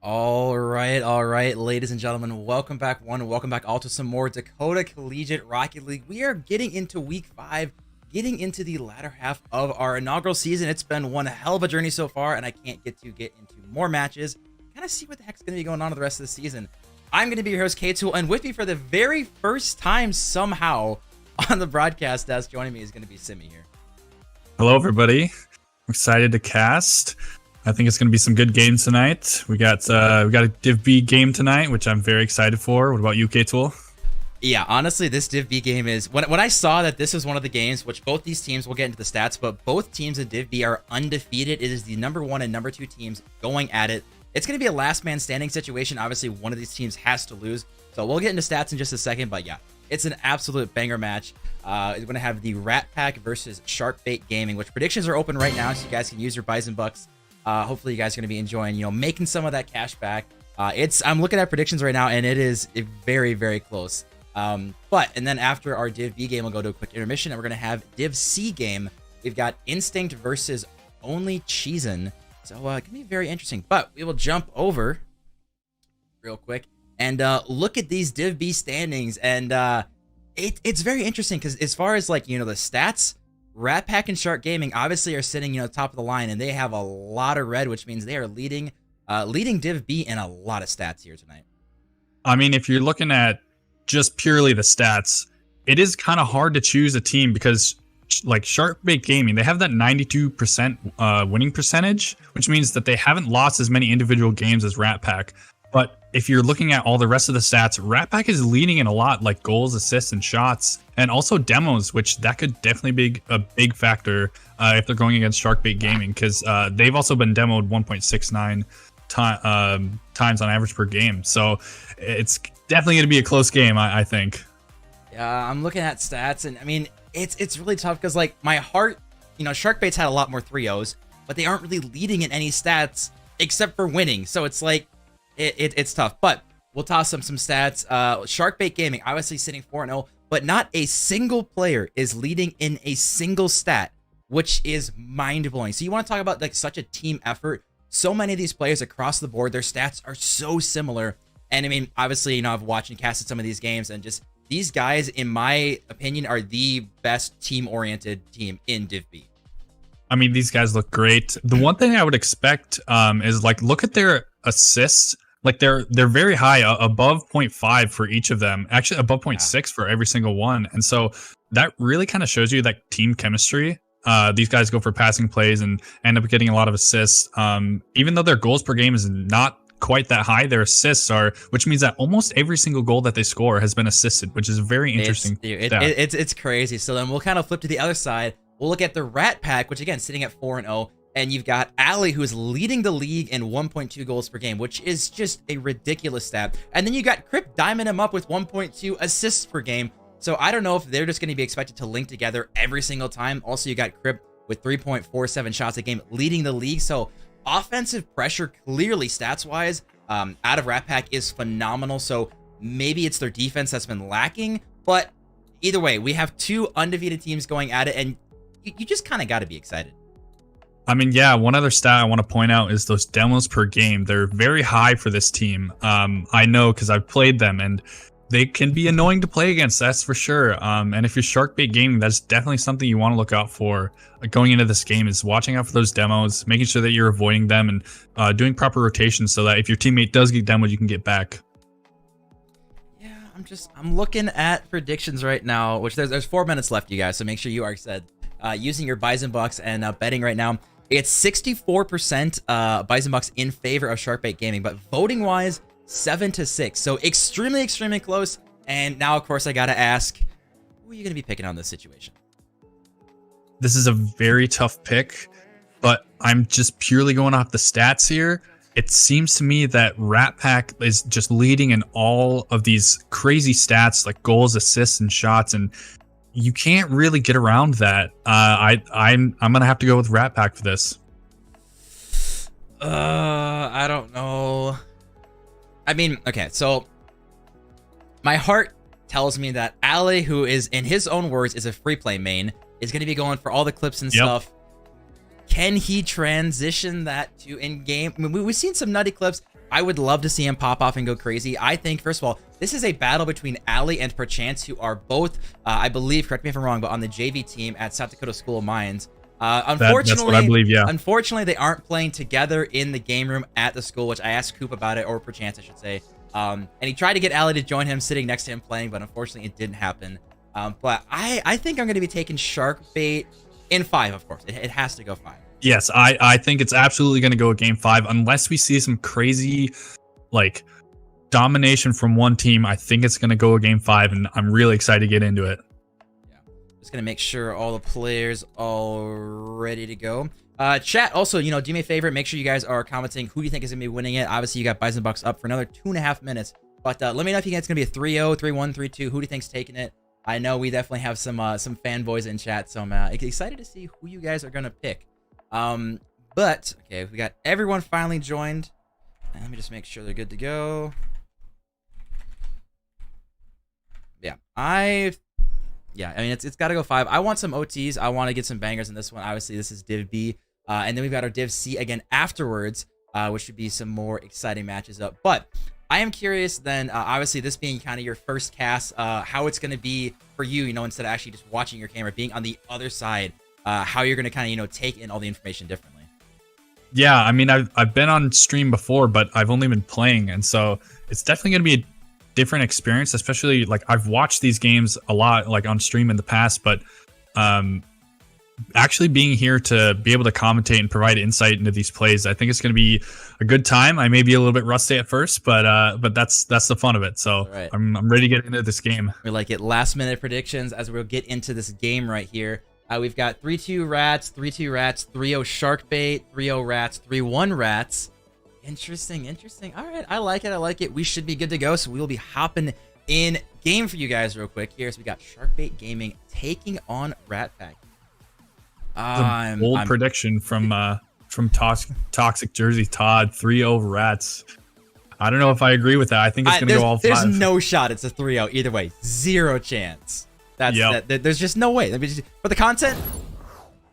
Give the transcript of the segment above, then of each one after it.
All right, ladies and gentlemen, welcome back welcome back all to some more Dakota Collegiate Rocket League. We are getting into week 5, getting into the latter half of our inaugural season. It's been one hell of a journey so far, and I can't get into more matches, kind of see what the heck's going to be going on the rest of the season. I'm going to be your host, K-Tool, and with me for the very first time somehow on the broadcast desk, joining me is going to be Simi here. Hello, everybody. I'm excited to cast. I think it's going to be some good games tonight. We got a Div B game tonight, which I'm very excited for. What about you, K-Tool? Yeah, honestly, this Div B game is... When I saw that this is one of the games, which both these teams, will get into the stats, but both teams in Div B are undefeated. It is the number 1 and number 2 teams going at it. It's going to be a last man standing situation. Obviously, one of these teams has to lose. So we'll get into stats in just a second, but yeah, it's an absolute banger match. We're going to have the Rat Pack versus SharkBait Gaming, which predictions are open right now, so you guys can use your Bison Bucks. Hopefully you guys are going to be enjoying, making some of that cash back. I'm looking at predictions right now, and it is very, very close. And then after our Div B game, we'll go to a quick intermission, and we're going to have Div C game. We've got Instinct versus Only Cheesin'. So it can be very interesting. But we will jump over real quick and look at these Div B standings. And it's very interesting because as far as the stats, Rat Pack and Shark Gaming obviously are sitting, top of the line, and they have a lot of red, which means they are leading Div B in a lot of stats here tonight. I mean, if you're looking at just purely the stats, it is kind of hard to choose a team because, like SharkBait Gaming, they have that 92% winning percentage, which means that they haven't lost as many individual games as Rat Pack. But if you're looking at all the rest of the stats, Rat Pack is leading in a lot, like goals, assists, and shots, and also demos, which that could definitely be a big factor if they're going against SharkBait Gaming, because they've also been demoed 1.69 times on average per game. So it's definitely going to be a close game, I think. Yeah, I'm looking at stats, and I mean, it's really tough because, my heart, SharkBait's had a lot more 3-0s, but they aren't really leading in any stats except for winning. So it's it's tough, but we'll toss some stats. SharkBait Gaming obviously sitting 4-0, but not a single player is leading in a single stat, which is mind-blowing. So you want to talk about such a team effort. So many of these players across the board, their stats are so similar. And I mean, obviously, I've watched and casted some of these games, and just these guys, in my opinion, are the best team-oriented team in Div B. I mean, these guys look great. The one thing I would expect is look at their assists. They're very high, above 0.5 for each of them, actually above 0.6 for every single one. And so that really kind of shows you that team chemistry. These guys go for passing plays and end up getting a lot of assists. Even though their goals per game is not quite that high, their assists are, which means that almost every single goal that they score has been assisted, which is very interesting. It's crazy. So then we'll kind of flip to the other side. We'll look at the Rat Pack, which again, sitting at 4-0. And you've got Ali, who is leading the league in 1.2 goals per game, which is just a ridiculous stat. And then you got Crip diamond him up with 1.2 assists per game. So I don't know if they're just going to be expected to link together every single time. Also, you got Crip with 3.47 shots a game leading the league. So offensive pressure, clearly stats-wise, out of Rat Pack is phenomenal. So maybe it's their defense that's been lacking. But either way, we have two undefeated teams going at it, and you just kind of got to be excited. I mean, yeah, one other stat I want to point out is those demos per game. They're very high for this team. I know because I've played them, and they can be annoying to play against, that's for sure. And if you're SharkBait Gaming, that's definitely something you want to look out for going into this game, is watching out for those demos, making sure that you're avoiding them, and doing proper rotations so that if your teammate does get demoed, you can get back. Yeah, I'm looking at predictions right now, which there's 4 minutes left, you guys, so make sure you are set. Using your Bison Bucks and betting right now. It's 64% Bison Bucks in favor of SharkBait Gaming, but voting wise, 7-6. So extremely, extremely close. And now, of course, I got to ask, who are you going to be picking on this situation? This is a very tough pick, but I'm just purely going off the stats here. It seems to me that Rat Pack is just leading in all of these crazy stats like goals, assists, and shots, and you can't really get around that. I'm gonna have to go with Rat Pack for this. I don't know. I mean, okay, so my heart tells me that Ali, who is, in his own words, is a free play main, is going to be going for all the clips and stuff. Can he transition that to in-game? I mean, we've seen some nutty clips. I would love to see him pop off and go crazy. I think, first of all, this is a battle between Ali and Perchance, who are both, I believe, correct me if I'm wrong, but on the JV team at South Dakota School of Mines. Unfortunately, that's what I believe, yeah. Unfortunately, they aren't playing together in the game room at the school, which I asked Coop about it, or Perchance, I should say. And he tried to get Ali to join him, sitting next to him playing, but unfortunately, it didn't happen. But I think I'm going to be taking SharkBait in 5, of course. It has to go 5. Yes, I think it's absolutely going to go game 5 unless we see some crazy, like, domination from one team. I think it's going to go a game 5, and I'm really excited to get into it. Just gonna make sure all the players are ready to go. Chat, also, you know, do me a favor, make sure you guys are commenting who you think is gonna be winning it. Obviously, you got Bison Bucks up for another 2.5 minutes, but let me know if you think it's gonna be a 3-0, 3-1, 3-2. Who do you think's taking it? I know we definitely have some fanboys in chat, so I'm excited to see who you guys are gonna pick. But okay, we got everyone finally joined, and let me just make sure they're good to go. Yeah, I mean, it's got to go 5. I want some OTs. I want to get some bangers in this one. Obviously, this is Div B. And then we've got our Div C again afterwards, which should be some more exciting matches up. But I am curious then, obviously, this being kind of your first cast, how it's going to be for you, you know, instead of actually just watching your camera, being on the other side, how you're going to kind of, you know, take in all the information differently. Yeah, I mean, I've been on stream before, but I've only been playing. And so it's definitely going to be a different experience, especially like I've watched these games a lot like on stream in the past, but actually being here to be able to commentate and provide insight into these plays, I think it's going to be a good time. I may be a little bit rusty at first, but that's the fun of it. So right. I'm ready to get into this game. We like it. Last minute predictions as we'll get into this game right here. We've got 3-2 Rats, 3-2 Rats, 3-0 SharkBait, 3-0 Rats, 3-1 Rats. Interesting. All right, I like it. We should be good to go, so we will be hopping in game for you guys real quick here. So we got SharkBait Gaming taking on Rat Pack. Bold prediction from Toxic Jersey Todd, 3-0 Rats. I don't know if I agree with that. I think it's going to go all 5. There's no shot it's a 3-0 either way. Zero chance. There's just no way. For the content,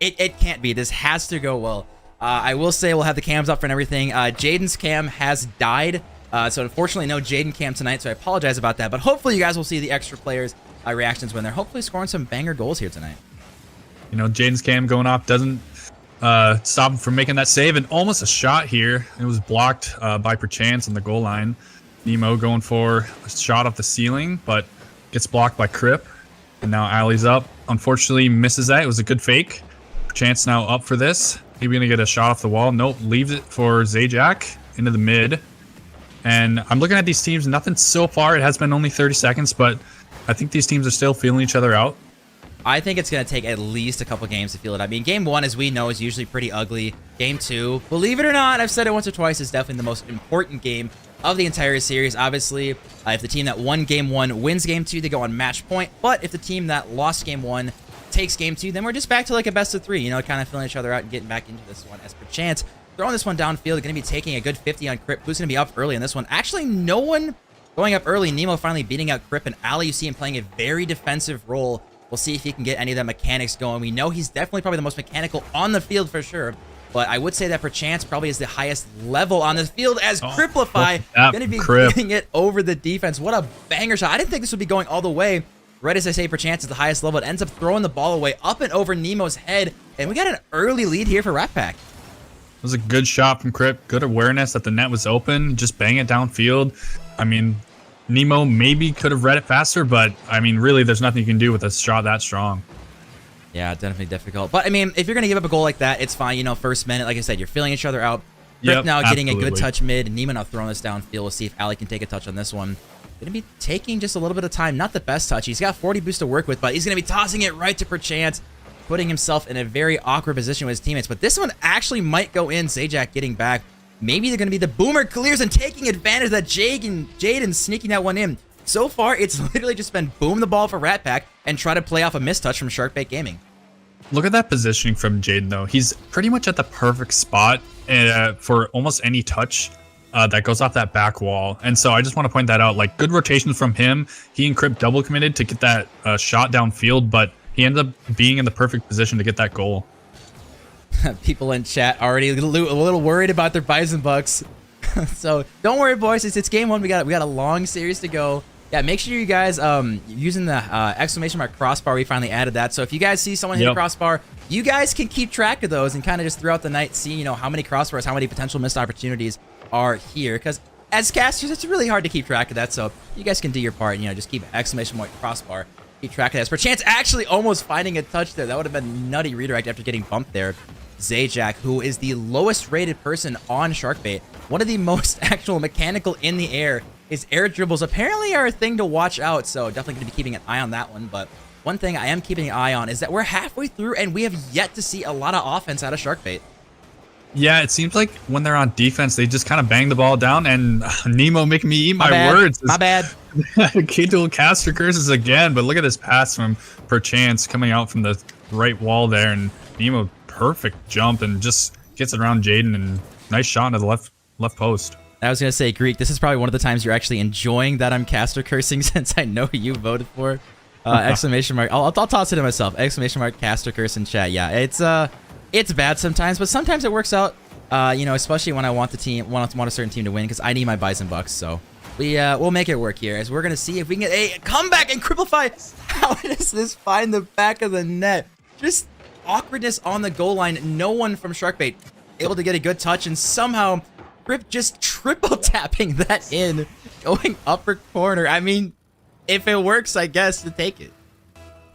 it can't be. This has to go well. I will say we'll have the cams up for and everything. Jaden's cam has died, so unfortunately no Jaden cam tonight, so I apologize about that. But hopefully you guys will see the extra players' reactions when they're hopefully scoring some banger goals here tonight. You know, Jaden's cam going off doesn't stop him from making that save, and almost a shot here. It was blocked by Perchance on the goal line. Nemo going for a shot off the ceiling, but gets blocked by Crip. And now Ali's up. Unfortunately, misses that. It was a good fake. Perchance now up for this. Maybe gonna get a shot off the wall. Nope, leaves it for Zajac into the mid. And I'm looking at these teams. Nothing so far. It has been only 30 seconds, but I think these teams are still feeling each other out. I think it's going to take at least a couple games to feel it. I mean, game 1, as we know, is usually pretty ugly. Game 2, believe it or not, I've said it once or twice, is definitely the most important game of the entire series. Obviously, if the team that won game 1 wins game 2, they go on match point. But if the team that lost game 1 takes game 2, then we're just back to like a best of 3, you know, kind of feeling each other out and getting back into this one. As Perchance throwing this one downfield, going to be taking a good 50 on Crip, who's going to be up early in this one. Actually, no one going up early. Nemo finally beating out Crip, and Ali, you see him playing a very defensive role. We'll see if he can get any of that mechanics going. We know he's definitely probably the most mechanical on the field for sure, but I would say that Perchance probably is the highest level on the field, as Criplify going to be getting it over the defense. What a banger shot. I didn't think this would be going all the way. Right as I say, Perchance is the highest level. It ends up throwing the ball away up and over Nemo's head, and we got an early lead here for Rat Pack. It was a good shot from Crip. Good awareness that the net was open. Just bang it downfield. I mean, Nemo maybe could have read it faster, but I mean, really, there's nothing you can do with a shot that strong. Yeah, definitely difficult. But I mean, if you're going to give up a goal like that, it's fine. You know, first minute, like I said, you're feeling each other out. Crip now getting a good touch mid. Nemo now throwing this downfield. We'll see if Ali can take a touch on this one. Going to be taking just a little bit of time. Not the best touch. He's got 40 boost to work with, but he's going to be tossing it right to Perchance, putting himself in a very awkward position with his teammates. But this one actually might go in. Zajac getting back. Maybe they're going to be the boomer clears and taking advantage of that Jaden sneaking that one in. So far, it's literally just been boom the ball for Rat Pack and try to play off a mistouch from SharkBait Gaming. Look at that positioning from Jaden, though. He's pretty much at the perfect spot for almost any touch that goes off that back wall. And so I just want to point that out. Like, good rotations from him. He and Crip double committed to get that shot downfield, but he ended up being in the perfect position to get that goal. People in chat already a little worried about their Bison Bucks. So don't worry, boys. It's game one. We got a long series to go. Yeah, make sure you guys using the exclamation mark crossbar. We finally added that. So if you guys see someone hit a crossbar, you guys can keep track of those and kind of just throughout the night see, how many crossbars, how many potential missed opportunities are here. Because as casters, it's really hard to keep track of that. So you guys can do your part. Just keep exclamation mark crossbar. Keep track of this. Perchance actually almost finding a touch there. That would have been nutty redirect after getting bumped there. Zajac, who is the lowest rated person on SharkBait, one of the most actual mechanical in the air. His air dribbles apparently are a thing to watch out, so definitely going to be keeping an eye on that one. But one thing I am keeping an eye on is that we're halfway through and we have yet to see a lot of offense out of SharkBait. Yeah, it seems like when they're on defense, they just kind of bang the ball down, and Nemo making me eat my words. My bad. K-Tool caster curses again, but look at this pass from Perchance coming out from the right wall there, and Nemo perfect jump and just gets it around Jaden, and nice shot into the left post. I was going to say, Greek, this is probably one of the times you're actually enjoying that I'm caster cursing since I know you voted for. Exclamation mark. I'll toss it to myself. Exclamation mark caster curse in chat. Yeah, it's bad sometimes, but sometimes it works out. Especially when I want a certain team to win because I need my Bison Bucks. So we'll make it work here as we're going to see if we can get a comeback and Cripplefy. How does this find the back of the net? Just awkwardness on the goal line. No one from SharkBait able to get a good touch, and somehow Grip just triple tapping that in, going upper corner. I mean, if it works, I guess to take it.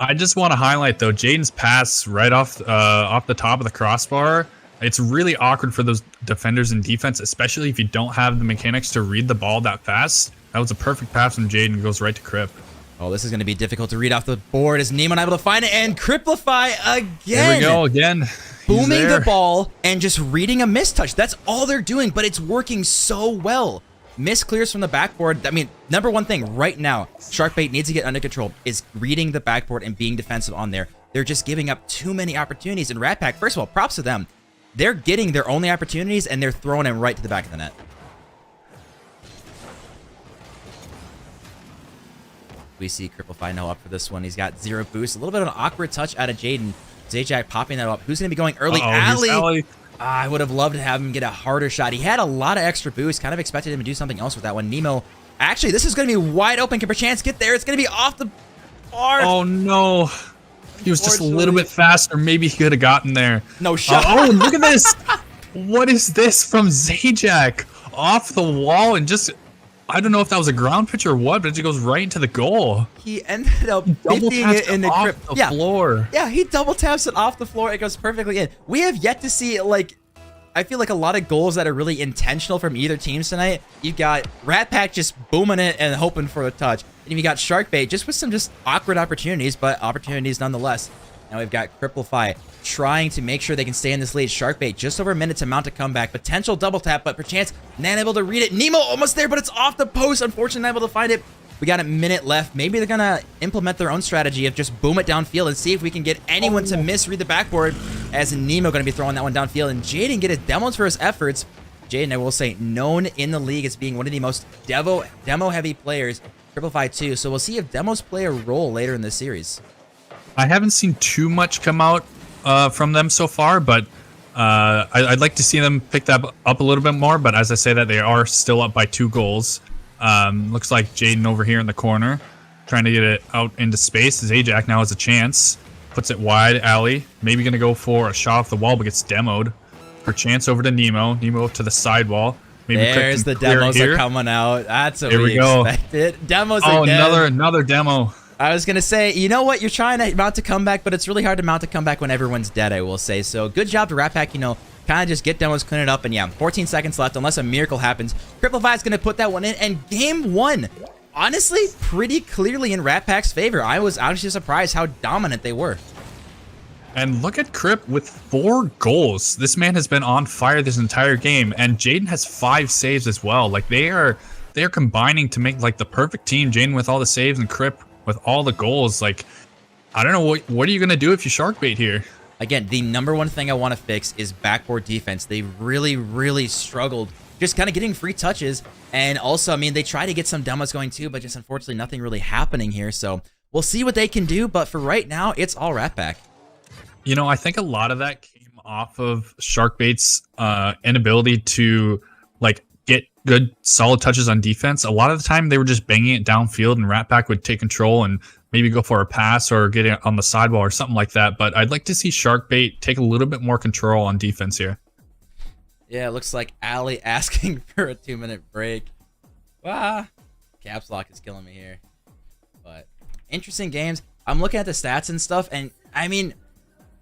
I just want to highlight though Jaden's pass right off the top of the crossbar. It's really awkward for those defenders in defense, especially if you don't have the mechanics to read the ball that fast. That was a perfect pass from Jaden. It goes right to Crip. Oh, this is going to be difficult to read off the board as Nemo able to find it, and Cripplify again. There we go again. Booming the ball and just reading a mistouch. That's all they're doing, but it's working so well. Miss clears from the backboard. I mean, number one thing right now, SharkBait needs to get under control is reading the backboard and being defensive on there. They're just giving up too many opportunities. And Rat Pack, first of all, props to them. They're getting their only opportunities and they're throwing them right to the back of the net. We see Cripplefy now up for this one. He's got 0 boost. A little bit of an awkward touch out of Jaden. Zajac popping that up. Who's going to be going early? Ali. I would have loved to have him get a harder shot. He had a lot of extra boost. Kind of expected him to do something else with that one. Nemo. Actually, this is going to be wide open. Can Perchance get there? It's going to be off the bar. Oh, no. He was just a little bit faster. Maybe he could have gotten there. No shot. Oh, look at this. What is this from Zajac? Off the wall and just... I don't know if that was a ground pitch or what, but it just goes right into the goal. He ended up double-tapping it in the floor. Yeah, he double taps it off the floor. It goes perfectly in. We have yet to see, like, I feel like a lot of goals that are really intentional from either teams tonight. You've got Rat Pack just booming it and hoping for a touch. And you got SharkBait just with some just awkward opportunities, but opportunities nonetheless. Now we've got Cripplefy trying to make sure they can stay in this lead. SharkBait just over a minute to mount a comeback. Potential double tap, but Perchance not able to read it. Nemo almost there, but it's off the post. Unfortunately, not able to find it. We got a minute left. Maybe they're going to implement their own strategy of just boom it downfield and see if we can get anyone to misread the backboard, as Nemo going to be throwing that one downfield. And Jaden get his demos for his efforts. Jaden, I will say, known in the league as being one of the most demo-heavy players. Cripplefy too. So we'll see if demos play a role later in this series. I haven't seen too much come out from them so far, but I'd like to see them pick that up a little bit more. But as I say that, they are still up by 2 goals. Looks like Jaden over here in the corner trying to get it out into space. Zajac now has a chance. Puts it wide, alley. Maybe going to go for a shot off the wall, but gets demoed. Perchance over to Nemo. Nemo to the sidewall. Maybe there's the demos are coming out. That's what we expected. Demos again. Another demo. I was going to say, you know what? You're trying to mount a comeback, but it's really hard to mount a comeback when everyone's dead, I will say. So good job to Rat Pack, kind of just get demos, clean it up. And yeah, 14 seconds left unless a miracle happens. Cripplefy is going to put that one in. And game 1, honestly, pretty clearly in Rat Pack's favor. I was honestly surprised how dominant they were. And look at Crip with 4 goals. This man has been on fire this entire game. And Jaden has 5 saves as well. Like they are combining to make like the perfect team. Jaden with all the saves and Crip with all the goals. Like, I don't know, what are you going to do if you SharkBait here? Again, the number one thing I want to fix is backboard defense. They really, really struggled just kind of getting free touches. And also, I mean, they try to get some demos going too, but just unfortunately nothing really happening here. So we'll see what they can do. But for right now, it's all Rat Pack. I think a lot of that came off of SharkBait's inability to, like, get good solid touches on defense. A lot of the time they were just banging it downfield, and Rat Pack would take control and maybe go for a pass or get it on the sidewall or something like that. But I'd like to see SharkBait take a little bit more control on defense here. Yeah, it looks like Ali asking for a 2-minute break. Caps lock is killing me here. But interesting games. I'm looking at the stats and stuff, and I mean,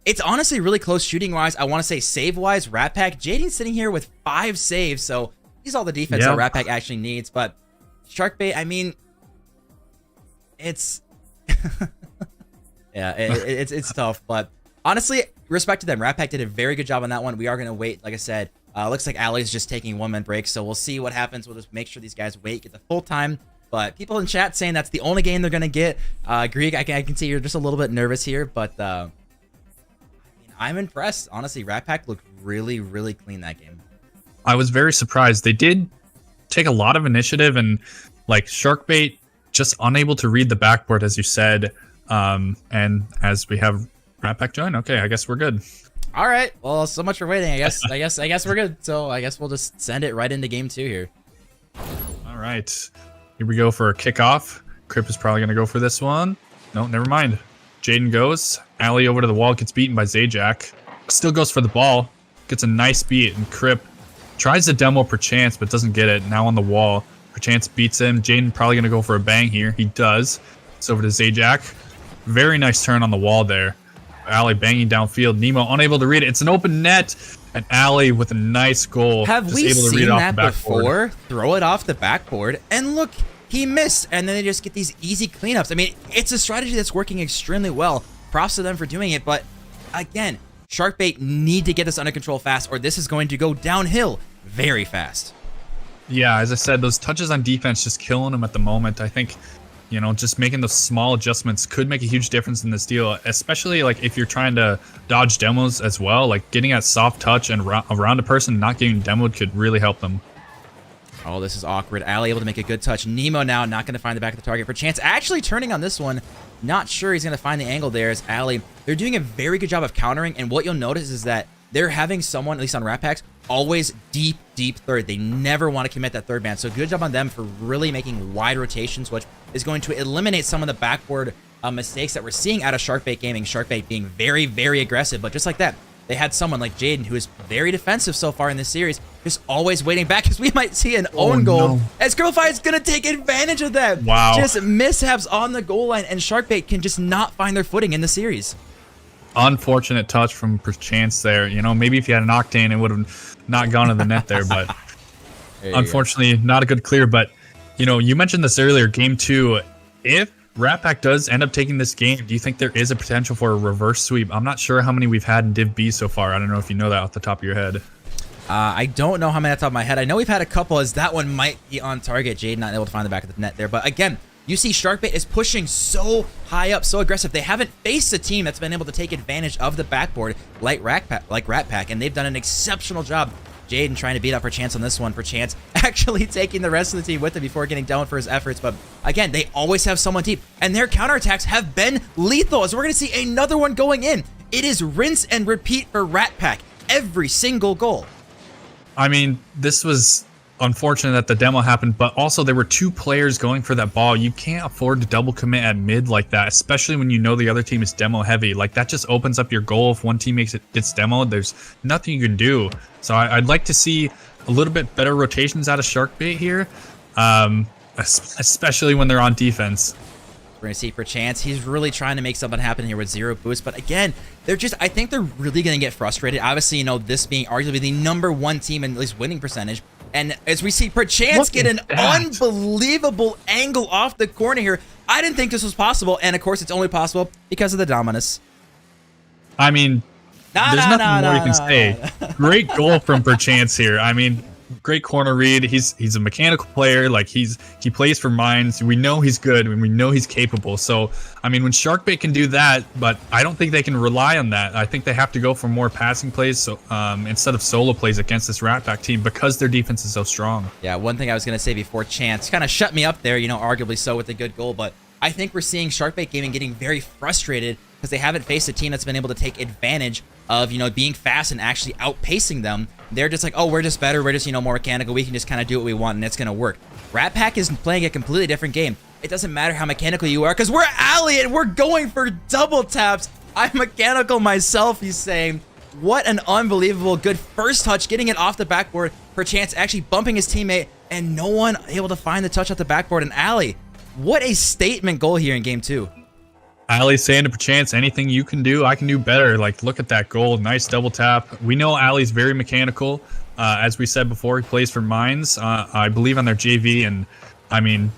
it's honestly really close shooting wise. I want to say save wise, Rat Pack. Jaden's sitting here with 5 saves, so he's all the defense that Rat Pack actually needs. But SharkBait, I mean, it's yeah, it's tough. But honestly, respect to them. Rat Pack did a very good job on that one. We are gonna wait, like I said. Looks like Ali's just taking 1-minute breaks, so we'll see what happens. We'll just make sure these guys wait, get the full time. But people in chat saying that's the only game they're gonna get. Greek, I can see you're just a little bit nervous here, but I mean, I'm impressed. Honestly, Rat Pack looked really, really clean that game. I was very surprised. They did take a lot of initiative, and like SharkBait just unable to read the backboard, as you said. And as we have Rat Pack join, okay, I guess we're good. All right. Well, so much for waiting. I guess we're good. So I guess we'll just send it right into game 2 here. All right. Here we go for a kickoff. Crip is probably going to go for this one. No, never mind. Jaden goes. Ali over to the wall, gets beaten by Zajac. Still goes for the ball. Gets a nice beat, and Crip tries to demo Perchance, but doesn't get it. Now on the wall. Perchance beats him. Jaden probably going to go for a bang here. He does. It's over to Zajac. Very nice turn on the wall there. Ali banging downfield. Nemo unable to read it. It's an open net. And Ali with a nice goal. Have we seen that before? Throw it off the backboard. And look, he missed. And then they just get these easy cleanups. I mean, it's a strategy that's working extremely well. Props to them for doing it. But again, SharkBait need to get this under control fast, or this is going to go downhill very fast. Yeah, as I said, those touches on defense just killing them at the moment. I think, you know, just making those small adjustments could make a huge difference in this deal, especially like if you're trying to dodge demos as well. Like getting that soft touch and around a person not getting demoed could really help them. Oh, this is awkward. Ali able to make a good touch. Nemo now not going to find the back of the target. Perchance actually turning on this one. Not sure he's going to find the angle there as Ali. They're doing a very good job of countering, and what you'll notice is that they're having someone, at least on Rat Packs, always deep third. They never want to commit that third man. So good job on them for really making wide rotations, which is going to eliminate some of the backboard mistakes that we're seeing out of SharkBait Gaming. SharkBait being very, very aggressive, but just like that, they had someone like Jaden, who is very defensive so far in this series, just always waiting back, because we might see an own goal. No. As Girlfi is going to take advantage of that. Wow. Just mishaps on the goal line, and SharkBait can just not find their footing in the series. Unfortunate touch from Perchance there. You know, maybe if he had an Octane, it would have not gone to the net there, but unfortunately, not a good clear. But, you know, you mentioned this earlier, game 2. If Rat Pack does end up taking this game, do you think there is a potential for a reverse sweep? I'm not sure how many we've had in Div B so far. I don't know if you know that off the top of your head. I don't know how many off the top of my head. I know we've had a couple, as that one might be on target. Jade not able to find the back of the net there. But again, you see SharkBait is pushing so high up, so aggressive. They haven't faced a team that's been able to take advantage of the backboard like Rat Pack, and they've done an exceptional job. Jaden trying to beat up Perchance on this one. Perchance actually taking the rest of the team with him before getting down for his efforts. But again, they always have someone deep, and their counterattacks have been lethal, as we're going to see another one going in. It is rinse and repeat for Rat Pack. Every single goal. I mean, this was unfortunate that the demo happened, but also there were 2 players going for that ball. You can't afford to double commit at mid like that, especially when you know the other team is demo heavy. Like, that just opens up your goal. If one team gets demoed, there's nothing you can do. So I'd like to see a little bit better rotations out of SharkBait here, especially when they're on defense. We're going to see Perchance. He's really trying to make something happen here with 0 boost. But again, I think they're really going to get frustrated. Obviously, you know, this being arguably the #1 team in at least winning percentage. And as we see Perchance get an unbelievable angle off the corner here, I didn't think this was possible. And of course, it's only possible because of the Dominus. I mean, there's nothing more you can say. Great goal from Perchance here. I mean, great corner read. He's a mechanical player. Like, he plays for mines. We know he's good and we know he's capable. So I mean, when SharkBait can do that, but I don't think they can rely on that. I think they have to go for more passing plays, so instead of solo plays against this Rat Pack team, because their defense is so strong. Yeah, one thing I was gonna say before Chance kind of shut me up there, you know, arguably so with a good goal, but I think we're seeing SharkBait Gaming getting very frustrated because they haven't faced a team that's been able to take advantage of, you know, being fast and actually outpacing them. they're just like, oh, we're just better. We're just, more mechanical. We can just kind of do what we want, and it's going to work. Rat Pack is playing a completely different game. It doesn't matter how mechanical you are, because we're Alley, and we're going for double taps. I'm mechanical myself, he's saying. What an unbelievable good first touch, getting it off the backboard. Perchance actually bumping his teammate, and no one able to find the touch off the backboard. And Alley, what a statement goal here in game 2. Alley saying to Perchance, anything you can do, I can do better. Like, look at that goal. Nice double tap. We know Alley's very mechanical. As we said before, he plays for Mines, I believe, on their JV. And, I mean,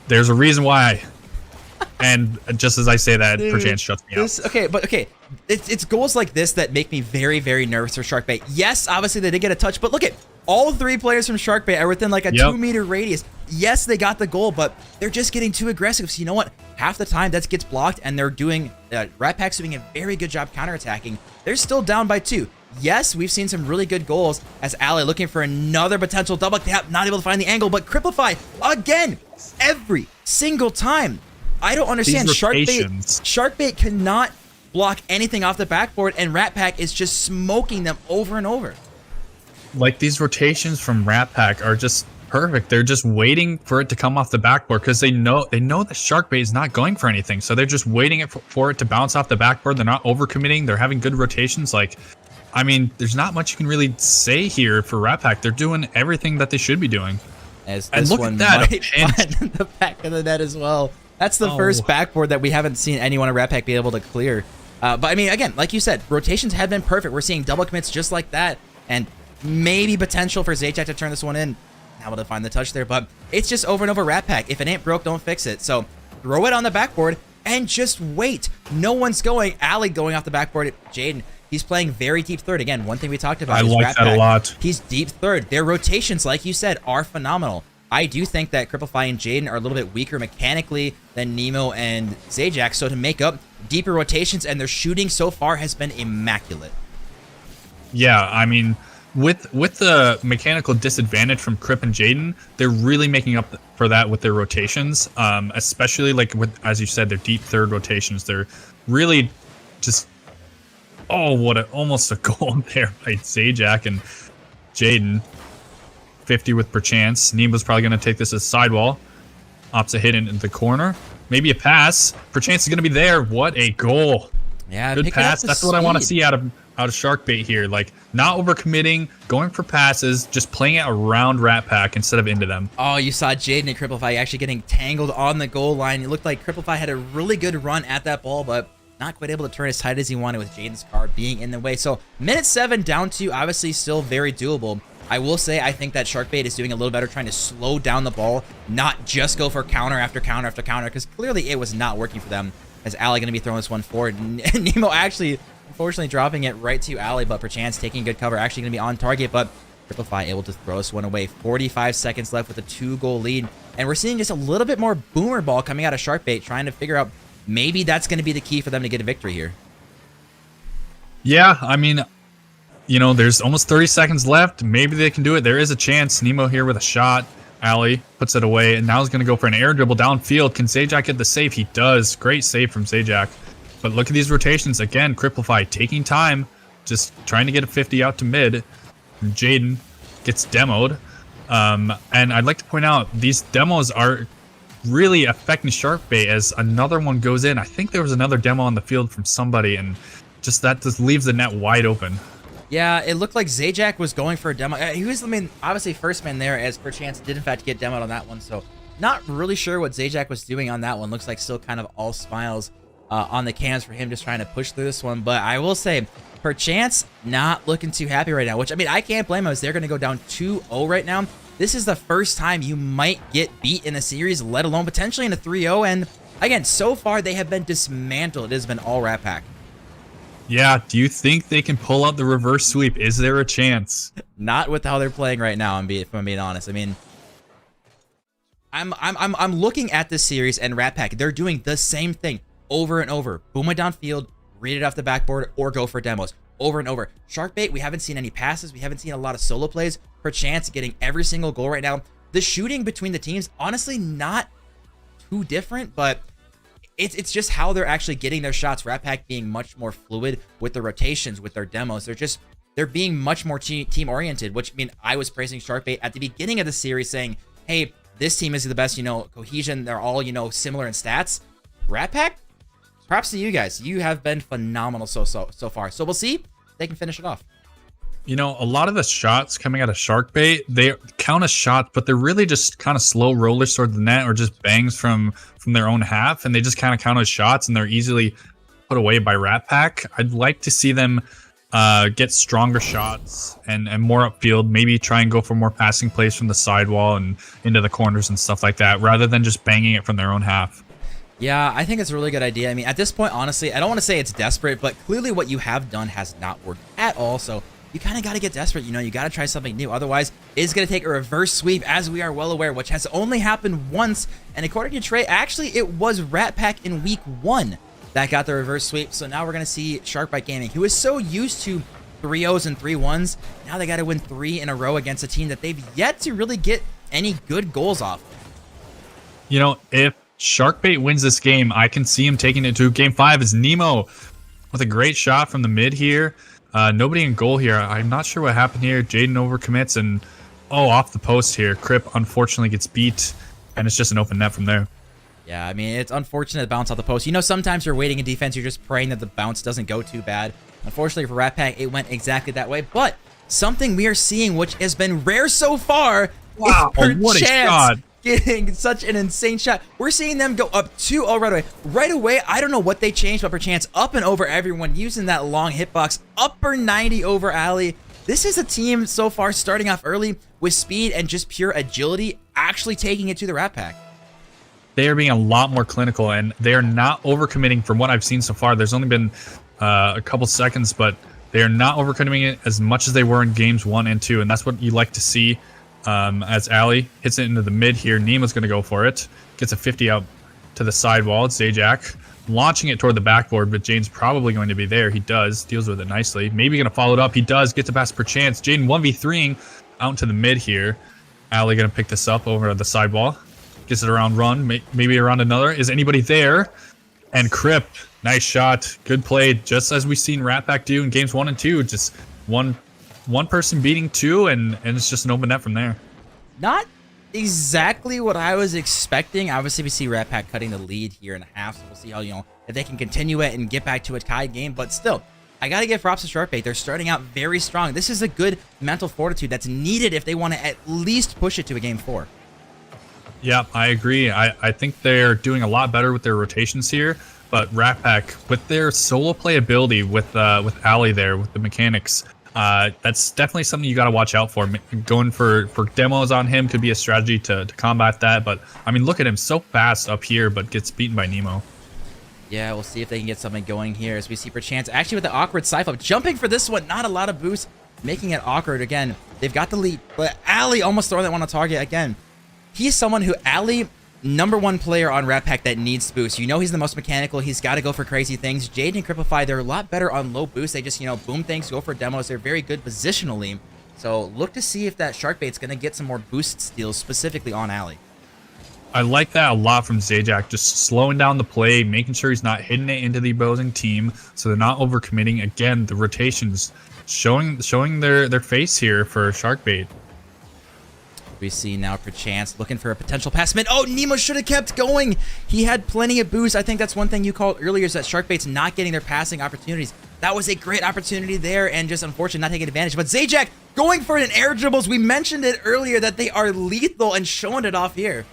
there's a reason why. And just as I say that, dude, Perchance shuts me out. Okay. It's goals like this that make me very, very nervous for SharkBait. Yes, obviously they did get a touch, but look at all 3 players from SharkBait are within like a 2-meter radius. Yes, they got the goal, but they're just getting too aggressive. So you know what? Half the time that gets blocked, and they're doing Rat Pack's doing a very good job counterattacking. They're still down by 2. Yes, we've seen some really good goals as Alley looking for another potential double tap, not able to find the angle, but Cripplify again every single time. I don't understand. SharkBait cannot block anything off the backboard, and Rat Pack is just smoking them over and over. Like, these rotations from Rat Pack are just perfect. They're just waiting for it to come off the backboard because they know that SharkBait is not going for anything. So they're just waiting for it to bounce off the backboard. They're not overcommitting. They're having good rotations. Like, I mean, there's not much you can really say here for Rat Pack. They're doing everything that they should be doing. As this look one at that, might find the back of the net as well. That's the first backboard that we haven't seen anyone at Rat Pack be able to clear. But I mean, again, like you said, rotations have been perfect. We're seeing double commits just like that, and maybe potential for Zajac to turn this one in. Not able to find the touch there, but it's just over and over Rat Pack. If it ain't broke, don't fix it. So throw it on the backboard and just wait. No one's going. Alley going off the backboard. Jaden, he's playing very deep third. Again, one thing we talked about. I like that a lot. He's deep third. Their rotations, like you said, are phenomenal. I do think that Cripplify and Jaden are a little bit weaker mechanically than Nemo and Zajac, so to make up deeper rotations, and their shooting so far has been immaculate. Yeah, I mean, with the mechanical disadvantage from Crip and Jaden, they're really making up for that with their rotations, especially like with, as you said, their deep third rotations. They're really just, almost a goal there by Zajac and Jaden. 50 with Perchance. Nemo's probably going to take this as sidewall. Opposite hit into the corner. Maybe a pass. Perchance is going to be there. What a goal. Yeah, good pass. That's what I want to see out of SharkBait here. Like, not overcommitting, going for passes, just playing it around Rat Pack instead of into them. Oh, you saw Jaden and Cripplify actually getting tangled on the goal line. It looked like Cripplify had a really good run at that ball, but not quite able to turn as tight as he wanted with Jaden's car being in the way. So, minute 7 down 2, obviously still very doable. I will say I think that SharkBait is doing a little better trying to slow down the ball, not just go for counter after counter after counter, because clearly it was not working for them. As Alley going to be throwing this one forward. Nemo actually, unfortunately, dropping it right to Alley, but Perchance taking good cover, actually going to be on target, but Cripplify able to throw this one away. 45 seconds left with a 2-goal lead, and we're seeing just a little bit more boomer ball coming out of SharkBait, trying to figure out maybe that's going to be the key for them to get a victory here. Yeah, I mean, you know, there's almost 30 seconds left. Maybe they can do it. There is a chance. Nemo here with a shot. Alley puts it away, and now he's going to go for an air dribble downfield. Can Zajac get the save? He does. Great save from Zajac. But look at these rotations. Again, Cripplify taking time, just trying to get a 50 out to mid. And Jaden gets demoed. And I'd like to point out, these demos are really affecting SharkBait as another one goes in. I think there was another demo on the field from somebody, and that just leaves the net wide open. Yeah, it looked like Zajac was going for a demo. He was, I mean, obviously first man there, as Perchance did in fact get demoed on that one. So not really sure what Zajac was doing on that one. Looks like still kind of all smiles on the cams for him, just trying to push through this one. But I will say, Perchance not looking too happy right now, which, I mean, I can't blame him as they're going to go down 2-0 right now. This is the first time you might get beat in a series, let alone potentially in a 3-0. And again, so far they have been dismantled. It has been all Rat Pack. Yeah, do you think they can pull out the reverse sweep? Is there a chance? Not with how they're playing right now, if I'm being honest. I mean, I'm looking at this series and Rat Pack, they're doing the same thing over and over. Boom it downfield, read it off the backboard, or go for demos. Over and over. SharkBait, we haven't seen any passes. We haven't seen a lot of solo plays. Perchance getting every single goal right now. The shooting between the teams, honestly, not too different, but it's just how they're actually getting their shots. Rat Pack being much more fluid with the rotations, with their demos. They're just they're being much more team oriented, which, I mean, I was praising SharkBait at the beginning of the series saying, hey, this team is the best, cohesion. They're all, similar in stats. Rat Pack, props to you guys. You have been phenomenal so far. So we'll see if they can finish it off. A lot of the shots coming out of SharkBait, they count as shots, but they're really just kind of slow rollers toward the net or just bangs from their own half, and they just kind of count as shots, and they're easily put away by Rat Pack. I'd like to see them get stronger shots and more upfield, maybe try and go for more passing plays from the sidewall and into the corners and stuff like that, rather than just banging it from their own half. Yeah, I think it's a really good idea. I mean, at this point, honestly, I don't want to say it's desperate, but clearly what you have done has not worked at all, so you kind of got to get desperate. You got to try something new. Otherwise, it's going to take a reverse sweep, as we are well aware, which has only happened once. And according to Trey, actually, it was Rat Pack in week 1 that got the reverse sweep. So now we're going to see SharkBait Gaming, who is so used to 3-0s and 3-1s. Now they got to win 3 in a row against a team that they've yet to really get any good goals off. If SharkBait wins this game, I can see him taking it to game 5 as Nemo with a great shot from the mid here. Nobody in goal here. I'm not sure what happened here. Jaden overcommits and, off the post here. Crip unfortunately gets beat, and it's just an open net from there. Yeah, I mean, it's unfortunate bounce off the post. Sometimes you're waiting in defense. You're just praying that the bounce doesn't go too bad. Unfortunately for Rat Pack, it went exactly that way. But something we are seeing, which has been rare so far, wow, what a shot. Getting such an insane shot. We're seeing them go up 2-0 right away. Right away, I don't know what they changed, but perchance up and over everyone using that long hitbox. Upper 90 over Ali. This is a team so far starting off early with speed and just pure agility, actually taking it to the Rat Pack. They are being a lot more clinical, and they are not overcommitting from what I've seen so far. There's only been a couple seconds, but they are not overcommitting it as much as they were in games 1 and 2, and that's what you like to see. As Ali hits it into the mid here, Nemo's going to go for it. Gets a 50 out to the sidewall. It's Zajac launching it toward the backboard, but Jaden's probably going to be there. He does. Deals with it nicely. Maybe going to follow it up. He does. Gets a pass per chance. Jaden 1v3ing out into the mid here. Ali going to pick this up over the sidewall. Gets it around run. Maybe around another. Is anybody there? And Crip. Nice shot. Good play. Just as we've seen Rat Pack do in games 1 and 2. Just one person beating 2, and it's just an open net from there. Not exactly what I was expecting. Obviously, we see Rat Pack cutting the lead here in a half, so we'll see how, if they can continue it and get back to a tied game. But still, I got to give props to SharkBait. They're starting out very strong. This is a good mental fortitude that's needed if they want to at least push it to a game 4. Yeah, I agree. I think they're doing a lot better with their rotations here. But Rat Pack, with their solo playability with Ali there, with the mechanics, that's definitely something you got to watch out for. Going for demos on him could be a strategy to combat that. But, I mean, look at him. So fast up here, but gets beaten by Nemo. Yeah, we'll see if they can get something going here as we see perchance. Actually, with the awkward side flip, jumping for this one, not a lot of boost, making it awkward again. They've got the lead, but Ali almost throwing that one on target again. He's someone who, Ali, #1 player on Rat Pack that needs boost. He's the most mechanical. He's got to go for crazy things. Jade and Cripify, they're a lot better on low boost. They just, boom things, go for demos. They're very good positionally. So look to see if that SharkBait's going to get some more boost steals, specifically on Ali. I like that a lot from Zajac, just slowing down the play, making sure he's not hitting it into the opposing team, so they're not overcommitting. Again, the rotations showing their face here for SharkBait. We see now perchance looking for a potential pass mid. Oh, Nemo should have kept going. He had plenty of boost. I think that's one thing you called earlier, is that SharkBait's not getting their passing opportunities. That was a great opportunity there, and just unfortunate not taking advantage. But Zajac going for an air dribbles. We mentioned it earlier that they are lethal and showing it off here.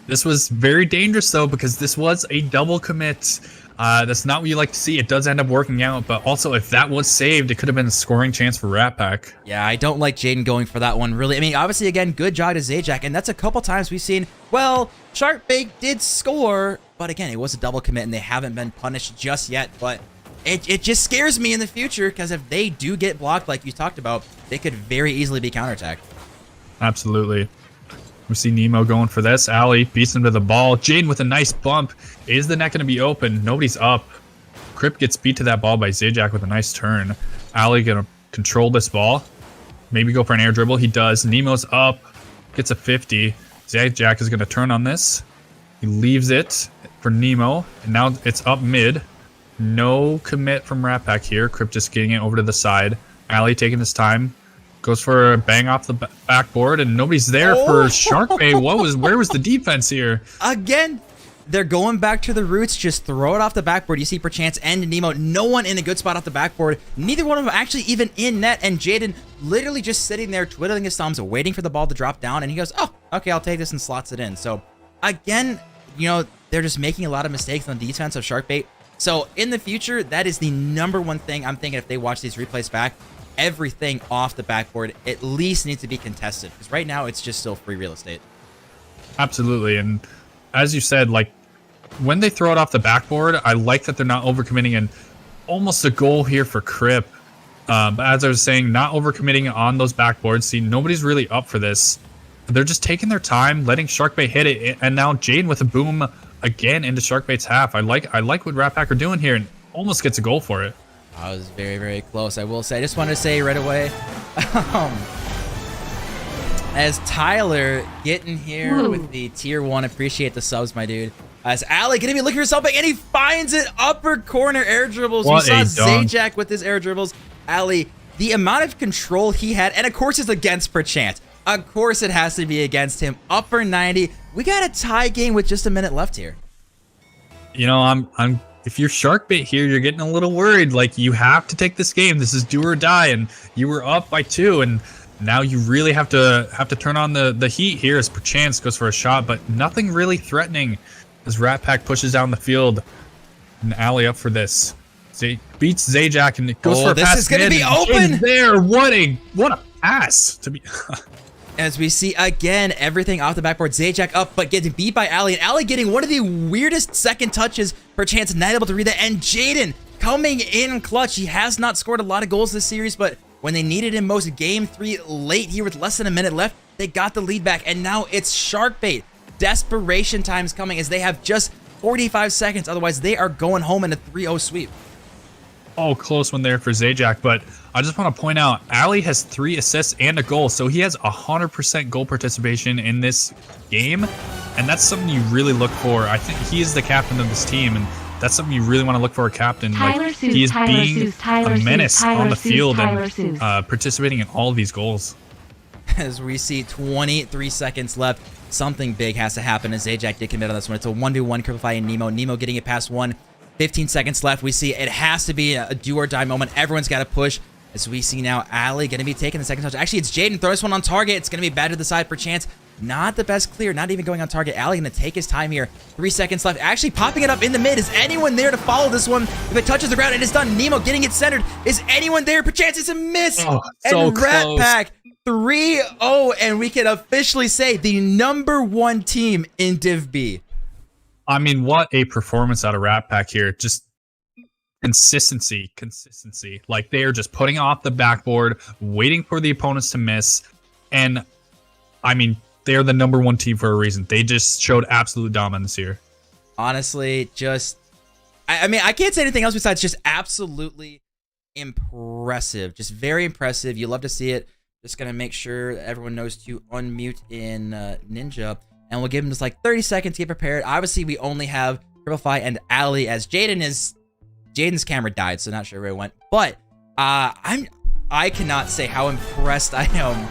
This was very dangerous, though, because this was a double commit. That's not what you like to see. It does end up working out, but also if that was saved, it could have been a scoring chance for Rat Pack. Yeah, I don't like Jaden going for that one, really. I mean, obviously, again, good job to Zajac, and that's a couple times we've seen, well, SharkBait did score, but again, it was a double commit, and they haven't been punished just yet, but it just scares me in the future, because if they do get blocked, like you talked about, they could very easily be counterattacked. Absolutely. We see Nemo going for this. Ali beats him to the ball. Jaden with a nice bump. Is the net going to be open? Nobody's up. Crip gets beat to that ball by Zajac with a nice turn. Ali going to control this ball. Maybe go for an air dribble. He does. Nemo's up. Gets a 50. Zajac is going to turn on this. He leaves it for Nemo. And now it's up mid. No commit from Rat Pack here. Crip just getting it over to the side. Ali taking his time. Goes for a bang off the backboard, and nobody's there for SharkBait. Where was the defense here? Again, they're going back to the roots. Just throw it off the backboard. You see Perchance and Nemo. No one in a good spot off the backboard. Neither one of them actually even in net. And Jaden literally just sitting there twiddling his thumbs, waiting for the ball to drop down. And he goes, oh, okay, I'll take this, and slots it in. So again, you know, they're just making a lot of mistakes on the defense of SharkBait. So in the future, that is the #1 thing I'm thinking if they watch these replays back. Everything off the backboard at least needs to be contested, because right now it's just still free real estate. Absolutely. And as you said, like when they throw it off the backboard, I like that they're not overcommitting, and almost a goal here for Crip. But as I was saying, not overcommitting on those backboards. See, nobody's really up for this. They're just taking their time, letting SharkBait hit it, and now Jane with a boom again into SharkBait's half. I like what Rat Pack are doing here, and almost gets a goal for it. I was very, very close, I will say. I just wanted to say right away, as Tyler getting here with the tier 1, appreciate the subs, my dude. As Ali gonna be looking for something, and he finds it, upper corner air dribbles. We saw Zajac with his air dribbles. Ali, the amount of control he had, and of course it's against Perchance. Of course it has to be against him. Upper 90. We got a tie game with just a minute left here. You know, if you're SharkBait here, you're getting a little worried. Like, you have to take this game. This is do or die, and you were up by 2, and now you really have to turn on the heat here as Perchance goes for a shot, but nothing really threatening as Rat Pack pushes down the field. And Ali up for this. Beats Zajac, and it goes for a pass. This is gonna be open there. What a pass to be. As we see again, everything off the backboard. Zajac up, but getting beat by Ali. And Ali getting one of the weirdest second touches. Perchance not able to read that. And Jaden coming in clutch. He has not scored a lot of goals this series, but when they needed him most, game 3 late here with less than a minute left, they got the lead back. And now it's SharkBait. Desperation time's coming as they have just 45 seconds. Otherwise, they are going home in a 3-0 sweep. Oh, close one there for Zajac, but I just want to point out, Ali has 3 assists and a goal, so he has 100% goal participation in this game, and that's something you really look for. I think he is the captain of this team, and that's something you really want to look for a captain. Like, he is being a menace on the field and participating in all of these goals. As we see 23 seconds left, something big has to happen as Zajac did commit on this one. It's a 1v1 Cripify and Nemo. Nemo getting it past 1. 15 seconds left. We see it has to be a do or die moment. Everyone's got to push. As we see now, Ali going to be taking the second touch. Actually, it's Jaden. Throw this one on target. It's going to be bad to the side. Perchance not the best clear. Not even going on target. Ali going to take his time here. 3 seconds left. Actually popping it up in the mid. Is anyone there to follow this one? If it touches the ground, it is done. Nemo getting it centered. Is anyone there? Perchance it's a miss. Oh, so and Rat close. Pack 3-0. And we can officially say the #1 team in Div B. I mean, what a performance out of Rat Pack here. Just consistency. Like, they are just putting off the backboard, waiting for the opponents to miss. And, I mean, they're the #1 team for a reason. They just showed absolute dominance here. Honestly, just... I mean, I can't say anything else besides just absolutely impressive. Just very impressive. You love to see it. Just going to make sure everyone knows to unmute in Ninja. And we'll give him just like 30 seconds to get prepared. Obviously, we only have Cripify and Ali as Jaden's camera died, so not sure where it went. But I cannot say how impressed I am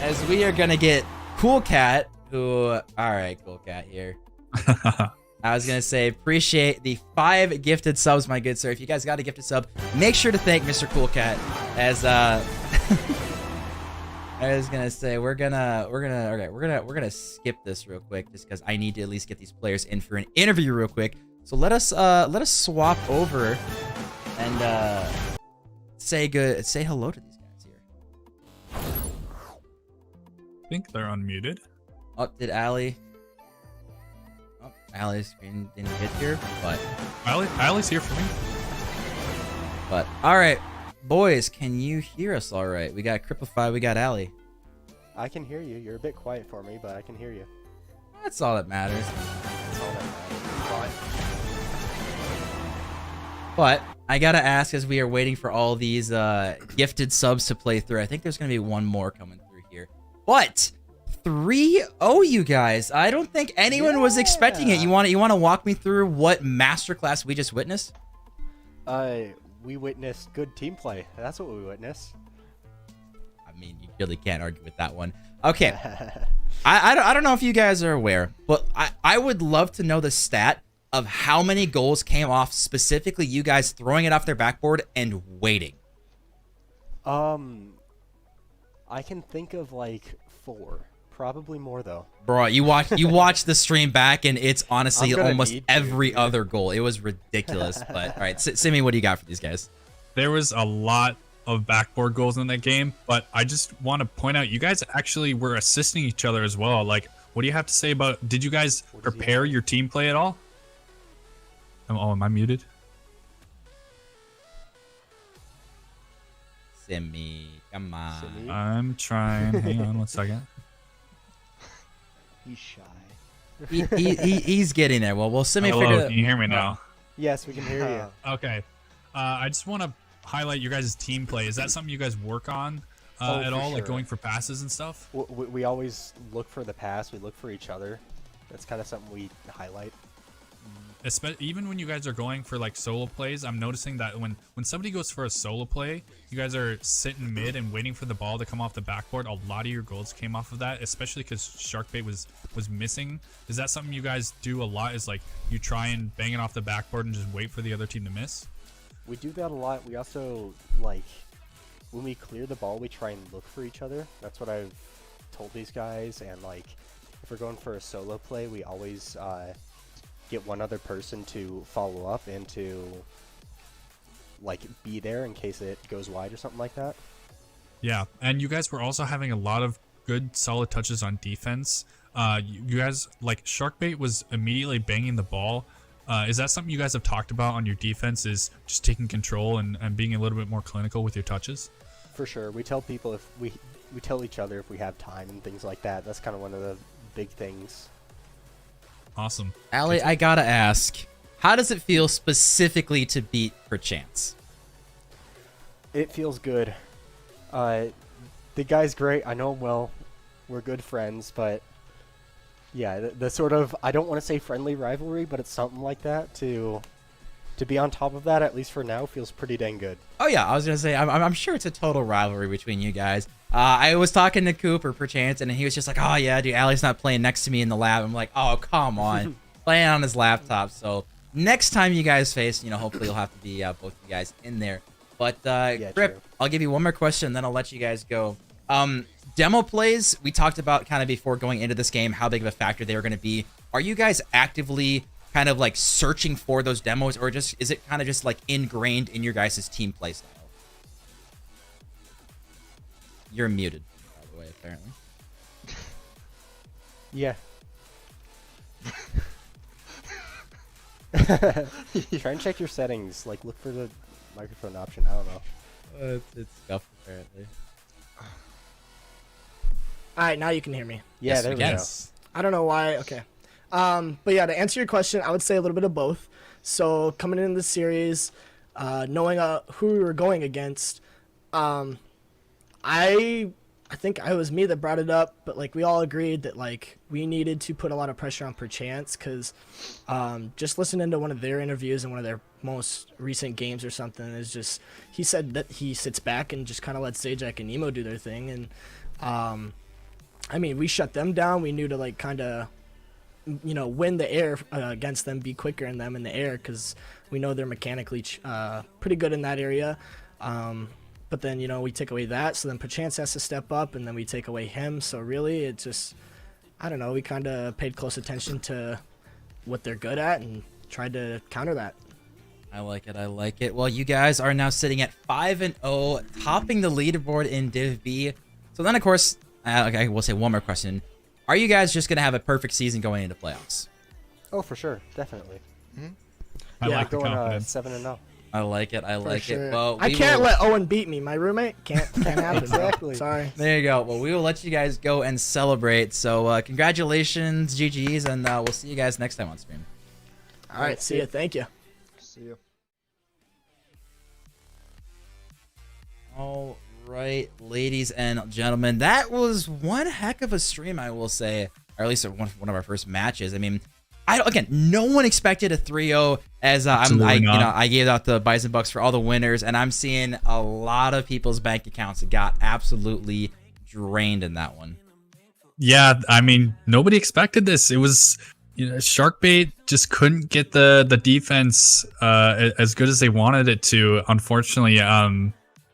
as we are gonna get Cool Cat, who all right, Cool Cat here. I was gonna say appreciate the 5 gifted subs, my good sir. If you guys got a gifted sub, make sure to thank Mr. Cool Cat as I was gonna say we're gonna skip this real quick just because I need to at least get these players in for an interview real quick. So let us swap over and say hello to these guys here. I think they're unmuted. Oh, did Ali? Oh, Ali's screen didn't get here, but Ali's here for me. But all right. Boys, can you hear us all right? We got Cripify, we got Ali. I can hear you. You're a bit quiet for me, but I can hear you. That's all that matters. That's all that matters. But I gotta ask, as we are waiting for all these gifted subs to play through, I think there's gonna be one more coming through here. But 3-0, you guys. I don't think anyone was expecting it. You want to walk me through what masterclass we just witnessed? we witnessed good team play. That's what we witnessed. I mean, you really can't argue with that one. Okay. I don't know if you guys are aware, but I would love to know the stat of how many goals came off specifically you guys throwing it off their backboard and waiting. I can think of like 4. Probably more though. Bro, you watch the stream back and it's honestly almost every other goal. It was ridiculous. But all right, Simi, what do you got for these guys? There was a lot of backboard goals in that game, but I just want to point out you guys actually were assisting each other as well. Like, what do you have to say about? Did you guys prepare your team play at all? Am I muted? Simi, come on. Simi? I'm trying. Hang on 1 second. He's shy. He's getting there. Well, Simi Hello, figured. can you hear me now? Yes, we can hear you. Okay. I just want to highlight your guys' team play. Is that something you guys work on at all, like going for passes and stuff? We always look for the pass. We look for each other. That's kind of something we highlight. Even when you guys are going for like solo plays, I'm noticing that when somebody goes for a solo play, you guys are sitting mid and waiting for the ball to come off the backboard. A lot of your goals came off of that, especially because SharkBait was missing. Is that something you guys do a lot? Is like you try and bang it off the backboard and just wait for the other team to miss? We do that a lot. We also, like, when we clear the ball, we try and look for each other. That's what I've told these guys. And like, if we're going for a solo play, we always get one other person to follow up and to like be there in case it goes wide or something like that. Yeah, and you guys were also having a lot of good solid touches on defense. You guys, like, SharkBait was immediately banging the ball. Is that something you guys have talked about on your defense, is just taking control and being a little bit more clinical with your touches? For sure. We tell people if we tell each other if we have time and things like that. That's kind of one of the big things. Awesome. Allie, I gotta ask, how does it feel specifically to beat Perchance? It feels good. The guy's great. I know him well. We're good friends, but yeah, the sort of, I don't want to say friendly rivalry, but it's something like that. To be on top of that, at least for now, feels pretty dang good. Oh yeah, I was gonna say, I'm sure it's a total rivalry between you guys. I was talking to Coop or Perchance, and he was just like, "Oh yeah, dude, Allie's not playing next to me in the lab." I'm like, "Oh come on," playing on his laptop. So next time you guys face, hopefully you'll have to be both you guys in there. But Yeah, Grip, true. I'll give you one more question, then I'll let you guys go. Demo plays, we talked about kind of before going into this game how big of a factor they were going to be. Are you guys actively kind of like searching for those demos, or just is it kind of just like ingrained in your guys' team play style? You're muted, by the way, apparently. Yeah. Try and check your settings. Like, look for the microphone option. I don't know. It's scuffed, apparently. All right, now you can hear me. Yeah, Yes, there we we can. go. I don't know why. Okay. But yeah, to answer your question, I would say a little bit of both. So coming into the series, knowing who we were going against, I think it was me that brought it up, but like we all agreed that like we needed to put a lot of pressure on Perchance, because just listening to one of their interviews in one of their most recent games or something is just, he said that he sits back and just kind of lets Zajac and Nemo do their thing, and I mean, we shut them down. We knew to like kind of win the air against them, be quicker in them in the air, because we know they're mechanically pretty good in that area. But then, we take away that, so then Perchance has to step up, and then we take away him. So really, it just, I don't know, we kind of paid close attention to what they're good at and tried to counter that. I like it. I like it. Well, you guys are now sitting at 5-0, topping the leaderboard in Div B. So then, of course, I will say one more question. Are you guys just going to have a perfect season going into playoffs? Oh, for sure. Definitely. I Yeah, like the Going confidence. 7-0. I like it. I like sure. it. Well, I we can't will- let Owen beat me. My roommate can't happen. Exactly. Sorry. There you go. Well, we will let you guys go and celebrate. So congratulations, GGs, and we'll see you guys next time on stream. All right. See ya. Thank you. See you. All right, ladies and gentlemen, that was one heck of a stream, I will say, or at least one of our first matches. I mean, again, no one expected a 3-0 as Absolutely not. I gave out the Bison Bucks for all the winners, and I'm seeing a lot of people's bank accounts that got absolutely drained in that one. Yeah, I mean, nobody expected this. It was, SharkBait just couldn't get the defense as good as they wanted it to. Unfortunately,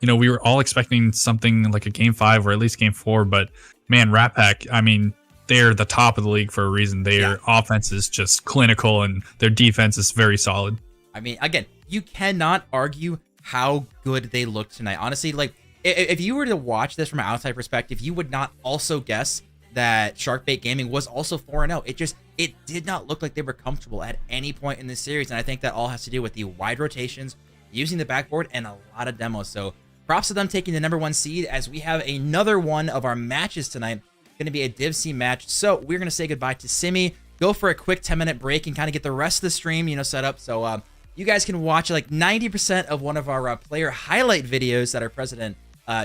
we were all expecting something like a game 5 or at least game 4, but man, Rat Pack, I mean, they're the top of the league for a reason. Their offense is just clinical and their defense is very solid. I mean, again, you cannot argue how good they look tonight. Honestly, like if you were to watch this from an outside perspective, you would not also guess that SharkBait Gaming was also 4-0. It did not look like they were comfortable at any point in this series, and I think that all has to do with the wide rotations, using the backboard, and a lot of demos. So props to them taking the #1 seed, as we have another one of our matches tonight. Going to be a Div C match. So we're going to say goodbye to Simi, go for a quick 10-minute break, and kind of get the rest of the stream, set up. So you guys can watch like 90% of one of our player highlight videos that our president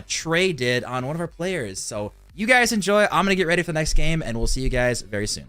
Trey did on one of our players. So you guys enjoy. I'm going to get ready for the next game, and we'll see you guys very soon.